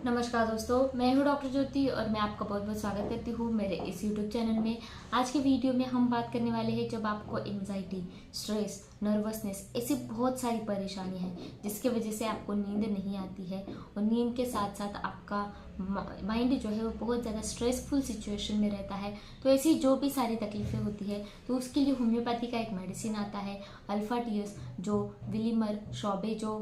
नमस्कार दोस्तों, मैं हूं डॉक्टर ज्योति और मैं आपका बहुत बहुत स्वागत करती हूं मेरे इस यूट्यूब चैनल में। आज के वीडियो में हम बात करने वाले हैं जब आपको एंजाइटी, स्ट्रेस, नर्वसनेस ऐसी बहुत सारी परेशानी है जिसके वजह से आपको नींद नहीं आती है और नींद के साथ साथ आपका माइंड जो है वो बहुत ज़्यादा स्ट्रेसफुल सिचुएशन में रहता है। तो ऐसी जो भी सारी तकलीफ़ें होती है तो उसके लिए होम्योपैथी का एक मेडिसिन आता है अल्फा टीएस, जो विलिमर शॉबे जो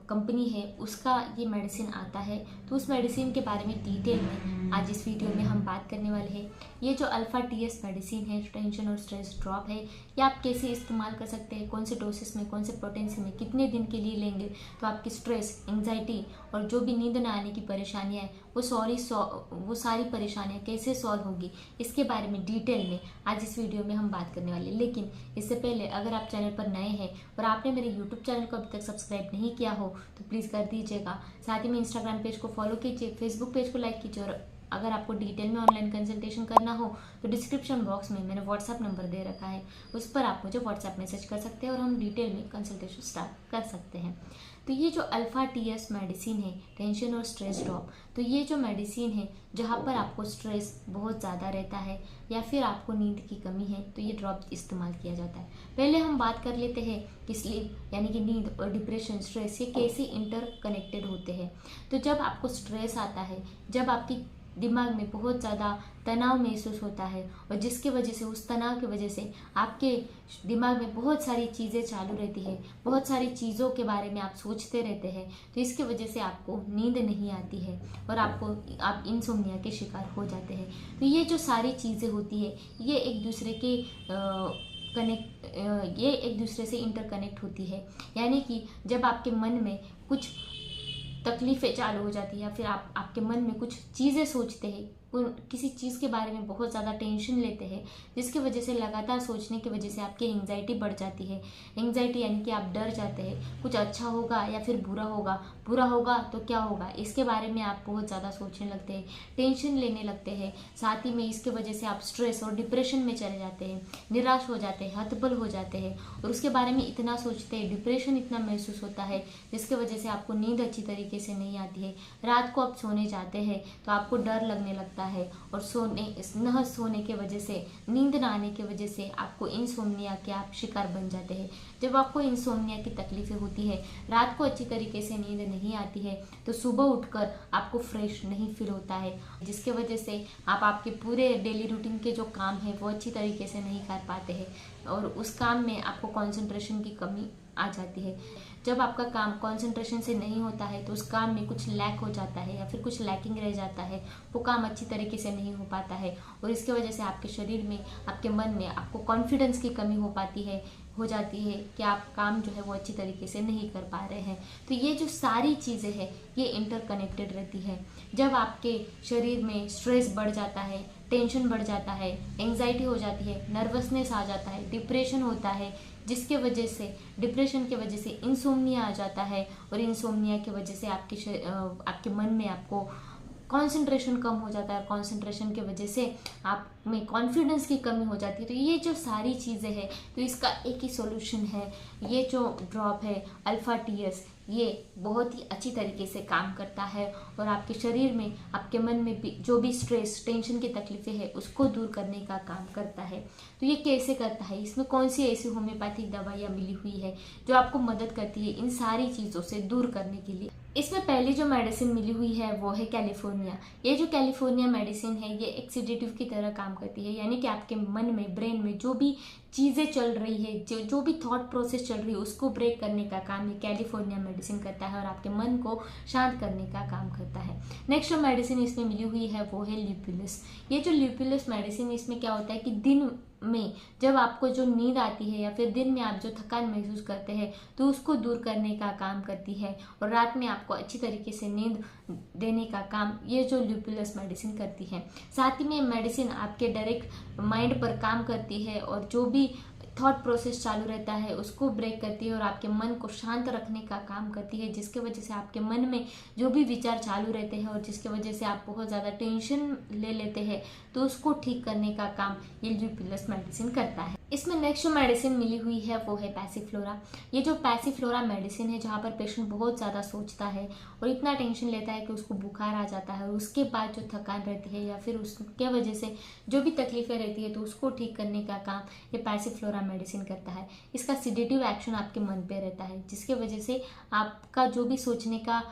कंपनी है उसका ये मेडिसिन आता है। तो उस मेडिसिन के बारे में डिटेल में आज इस वीडियो में हम बात करने वाले हैं। ये जो अल्फा टीएस मेडिसिन है, टेंशन और स्ट्रेस ड्रॉप है, ये आप कैसे इस्तेमाल कर सकते हैं, कौन से डोसेस में, कौन से पोटेंसी में, कितने दिन के लिए लेंगे तो आपकी स्ट्रेस, एंग्जाइटी और जो भी नींद न आने की परेशानियाँ हैं वो सारी परेशानियाँ कैसे सॉल्व होगी, इसके बारे में डिटेल में आज इस वीडियो में हम बात करने वाले हैं। लेकिन इससे पहले अगर आप चैनल पर नए हैं और आपने मेरे यूट्यूब चैनल को अभी तक सब्सक्राइब नहीं किया हो तो प्लीज़ कर दीजिएगा। साथ ही में इंस्टाग्राम पेज को फॉलो कीजिए, फेसबुक पेज को लाइक कीजिए और अगर आपको डिटेल में ऑनलाइन कंसल्टेशन करना हो तो डिस्क्रिप्शन बॉक्स में मैंने व्हाट्सएप नंबर दे रखा है, उस पर आप मुझे व्हाट्सएप मैसेज कर सकते हैं और हम डिटेल में कंसल्टेशन स्टार्ट कर सकते हैं। तो ये जो अल्फा टीएस मेडिसिन है, टेंशन और स्ट्रेस ड्रॉप, तो ये जो मेडिसिन है जहाँ पर आपको स्ट्रेस बहुत ज़्यादा रहता है या फिर आपको नींद की कमी है तो ये ड्रॉप इस्तेमाल किया जाता है। पहले हम बात कर लेते हैं कि स्लीप यानी कि नींद और डिप्रेशन, स्ट्रेस ये कैसे इंटरकनेक्टेड होते हैं। तो जब आपको स्ट्रेस आता है, जब आपकी दिमाग में बहुत ज़्यादा तनाव महसूस होता है और जिसकी वजह से, उस तनाव की वजह से आपके दिमाग में बहुत सारी चीज़ें चालू रहती है, बहुत सारी चीज़ों के बारे में आप सोचते रहते हैं, तो इसकी वजह से आपको नींद नहीं आती है और आप इंसोम्निया के शिकार हो जाते हैं। तो ये जो सारी चीज़ें होती है ये एक दूसरे से इंटरकनेक्ट होती है। यानी कि जब आपके मन में कुछ तकलीफ़ें चालू हो जाती है या फिर आपके मन में कुछ चीज़ें सोचते हैं, किसी चीज़ के बारे में बहुत ज़्यादा टेंशन लेते हैं, जिसकी वजह से लगातार सोचने की वजह से आपकी एंग्जाइटी बढ़ जाती है। एंग्जाइटी यानी कि आप डर जाते हैं, कुछ अच्छा होगा या फिर बुरा होगा तो क्या होगा, इसके बारे में आप बहुत ज़्यादा सोचने लगते हैं, टेंशन लेने लगते हैं। साथ ही में इसके वजह से आप स्ट्रेस और डिप्रेशन में चले जाते हैं, निराश हो जाते हैं, हतबल हो जाते हैं और उसके बारे में इतना सोचते हैं, डिप्रेशन इतना महसूस होता है जिसकी वजह से आपको नींद अच्छी तरीके से नहीं आती है। रात को आप सोने जाते हैं तो आपको डर लगने लगता है और न सोने के वजह से, नींद ना आने की वजह से आपको इंसोम्निया के आप शिकार बन जाते हैं। जब आपको इंसोम्निया की तकलीफें होती है, रात को अच्छी तरीके से नींद नहीं आती है तो सुबह उठकर आपको फ्रेश नहीं फील होता है, जिसके वजह से आप आपके पूरे डेली रूटीन के जो काम है वो अच्छी तरीके से नहीं कर पाते हैं और उस काम में आपको कंसंट्रेशन की कमी आ जाती है। जब आपका काम कंसंट्रेशन से नहीं होता है तो उस काम में कुछ लैक हो जाता है या फिर कुछ लैकिंग रह जाता है, वो काम अच्छी तरीके से नहीं हो पाता है और इसके वजह से आपके शरीर में, आपके मन में आपको कॉन्फिडेंस की कमी हो जाती है कि आप काम जो है वो अच्छी तरीके से नहीं कर पा रहे हैं। तो ये जो सारी चीज़ें हैं ये इंटरकनेक्टेड रहती है। जब आपके शरीर में स्ट्रेस बढ़ जाता है, टेंशन बढ़ जाता है, एंग्जाइटी हो जाती है, नर्वसनेस आ जाता है, डिप्रेशन होता है, जिसके वजह से, डिप्रेशन की वजह से इंसोम्निया आ जाता है और इंसोम्निया की वजह से आपके मन में आपको कंसंट्रेशन कम हो जाता है और कंसंट्रेशन की वजह से आप में कॉन्फिडेंस की कमी हो जाती है। तो ये जो सारी चीज़ें हैं तो इसका एक ही सॉल्यूशन है, ये जो ड्रॉप है अल्फा टीएस, ये बहुत ही अच्छी तरीके से काम करता है और आपके शरीर में, आपके मन में भी जो भी स्ट्रेस, टेंशन की तकलीफें हैं उसको दूर करने का काम करता है। तो ये कैसे करता है, इसमें कौन सी ऐसी होम्योपैथिक दवाइयाँ मिली हुई है जो आपको मदद करती है इन सारी चीज़ों से दूर करने के लिए। इसमें पहली जो मेडिसिन मिली हुई है वो है कैलिफोर्निया। ये जो कैलिफोर्निया मेडिसिन है ये एक सेडेटिव की तरह काम करती है, यानी कि आपके मन में, ब्रेन में जो भी चीज़ें चल रही है, जो भी थॉट प्रोसेस चल रही है उसको ब्रेक करने का काम ये कैलिफोर्निया मेडिसिन करता है और आपके मन को शांत करने का काम करता है। नेक्स्ट जो मेडिसिन इसमें मिली हुई है वो है ल्यूपुलस। ये जो ल्यूपुलस मेडिसिन, इसमें क्या होता है कि दिन में जब आपको जो नींद आती है या फिर दिन में आप जो थकान महसूस करते हैं तो उसको दूर करने का काम करती है और रात में आपको अच्छी तरीके से नींद देने का काम ये जो ल्यूपुलस मेडिसिन करती है। साथ ही में मेडिसिन आपके डायरेक्ट माइंड पर काम करती है और जो भी थॉट प्रोसेस चालू रहता है उसको ब्रेक करती है और आपके मन को शांत रखने का काम करती है, जिसके वजह से आपके मन में जो भी विचार चालू रहते हैं और जिसके वजह से आप बहुत ज़्यादा टेंशन ले लेते हैं तो उसको ठीक करने का काम ये ल्यूपुलस मेडिसिन करता है। इसमें नेक्स्ट जो मेडिसिन मिली हुई है वो है पैसिफ्लोरा। ये जो पैसिफ्लोरा मेडिसिन है, जहाँ पर पेशेंट बहुत ज़्यादा सोचता है और इतना टेंशन लेता है कि उसको बुखार आ जाता है, और उसके बाद जो थकान रहती है या फिर उसके वजह से जो भी तकलीफें रहती है, तो उसको ठीक करने का काम ये पैसिफ्लोरा मेडिसिन करता है। इसका सिडेटिव एक्शन आपके मन पे रहता है, जिसके वजह से आपका जो भी सोचने का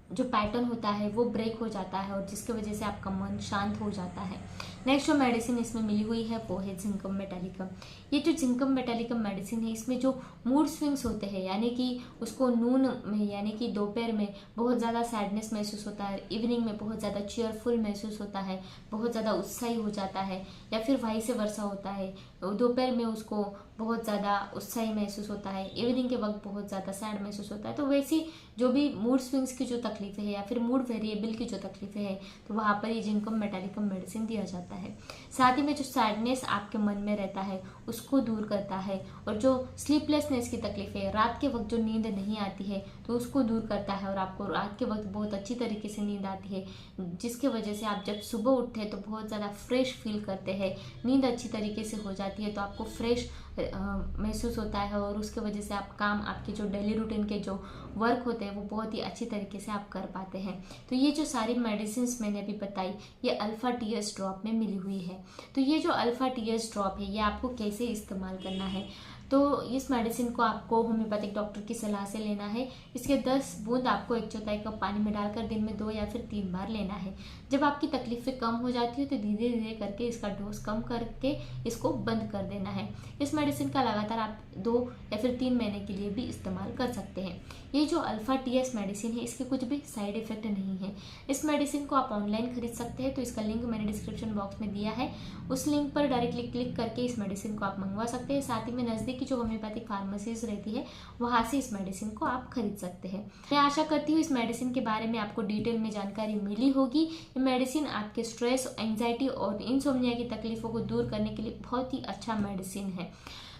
जो पैटर्न होता है वो ब्रेक हो जाता है, और जिसके वजह से आपका मन शांत हो जाता है। नेक्स्ट जो मेडिसिन इसमें मिली हुई है वो है जिंकम मेटालिकम। ये जो जिंकम मेटालिकम मेडिसिन है, इसमें जो मूड स्विंग्स होते हैं, यानी कि उसको नून में यानी कि दोपहर में बहुत ज़्यादा सैडनेस महसूस होता है, इवनिंग में बहुत ज़्यादा चेयरफुल महसूस होता है, बहुत ज़्यादा उत्साही हो जाता है, या फिर वाई से वर्षा होता है, दोपहर में उसको बहुत ज़्यादा उत्साही महसूस होता है, इवनिंग के वक्त बहुत ज़्यादा सैड महसूस होता है। तो वैसी जो भी मूड स्विंग्स की जो तकलीफें हैं या फिर मूड वेरिएबल की जो तकलीफें हैं, तो वहाँ पर ये जिंकम मेटालिकम मेडिसिन दिया जाता है। साथ ही में जो सैडनेस आपके मन में रहता है उसको दूर करता है, और जो स्लीपलेसनेस की तकलीफें है, रात के वक्त जो नींद नहीं आती है, तो उसको दूर करता है, और आपको रात के वक्त बहुत अच्छी तरीके से नींद आती है, जिसके वजह से आप जब सुबह उठते हैं तो बहुत ज़्यादा फ्रेश फील करते हैं, नींद अच्छी तरीके से हो जाती है, तो आपको फ्रेश महसूस होता है, और उसके वजह से आप काम, आपके जो डेली रूटीन के जो वर्क होते हैं वो बहुत ही अच्छी तरीके से आप कर पाते हैं। तो ये जो सारी मेडिसिन मैंने अभी बताई, ये अल्फा टीएस ड्रॉप में मिली हुई है। तो ये जो अल्फा टीएस ड्रॉप है, ये आपको कैसे इस्तेमाल करना है, तो इस मेडिसिन को आपको होम्योपैथिक डॉक्टर की सलाह से लेना है। इसके 10 बूंद आपको 1/4 कप पानी में डालकर दिन में 2 या फिर 3 बार लेना है। जब आपकी तकलीफें कम हो जाती है तो धीरे धीरे करके इसका डोज कम करके इसको बंद कर देना है। इस मेडिसिन का लगातार आप 2 या फिर 3 महीने के लिए भी इस्तेमाल कर सकते हैं। ये जो अल्फा टीएस मेडिसिन है, इसके कुछ भी साइड इफेक्ट नहीं है। इस मेडिसिन को आप ऑनलाइन खरीद सकते हैं, तो इसका लिंक मैंने डिस्क्रिप्शन बॉक्स में दिया है, उस लिंक पर डायरेक्टली क्लिक करके इस मेडिसिन को आप मंगवा सकते हैं। साथ ही में नज़दीक की जो होम्योपैथिक फार्मेसीज रहती है वहाँ से इस मेडिसिन को आप खरीद सकते हैं। मैं आशा करती हूँ इस मेडिसिन के बारे में आपको डिटेल में जानकारी मिली होगी। ये मेडिसिन आपके स्ट्रेस, एंजाइटी और इंसोम्निया की तकलीफों को दूर करने के लिए बहुत ही अच्छा मेडिसिन है।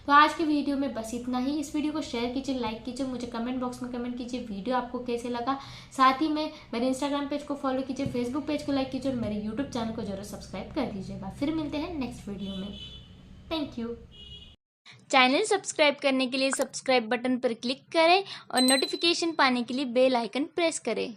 तो आज के वीडियो में बस इतना ही। इस वीडियो को शेयर कीजिए, लाइक कीजिए, मुझे कमेंट बॉक्स में कमेंट कीजिए वीडियो आपको कैसे लगा। साथ ही में मेरे इंस्टाग्राम पेज को फॉलो कीजिए, फेसबुक पेज को लाइक कीजिए, और मेरे यूट्यूब चैनल को जरूर सब्सक्राइब कर दीजिएगा। फिर मिलते हैं नेक्स्ट वीडियो में। Thank you. चैनल सब्सक्राइब करने के लिए सब्सक्राइब बटन पर क्लिक करें और नोटिफिकेशन पाने के लिए बेल आइकन प्रेस करें।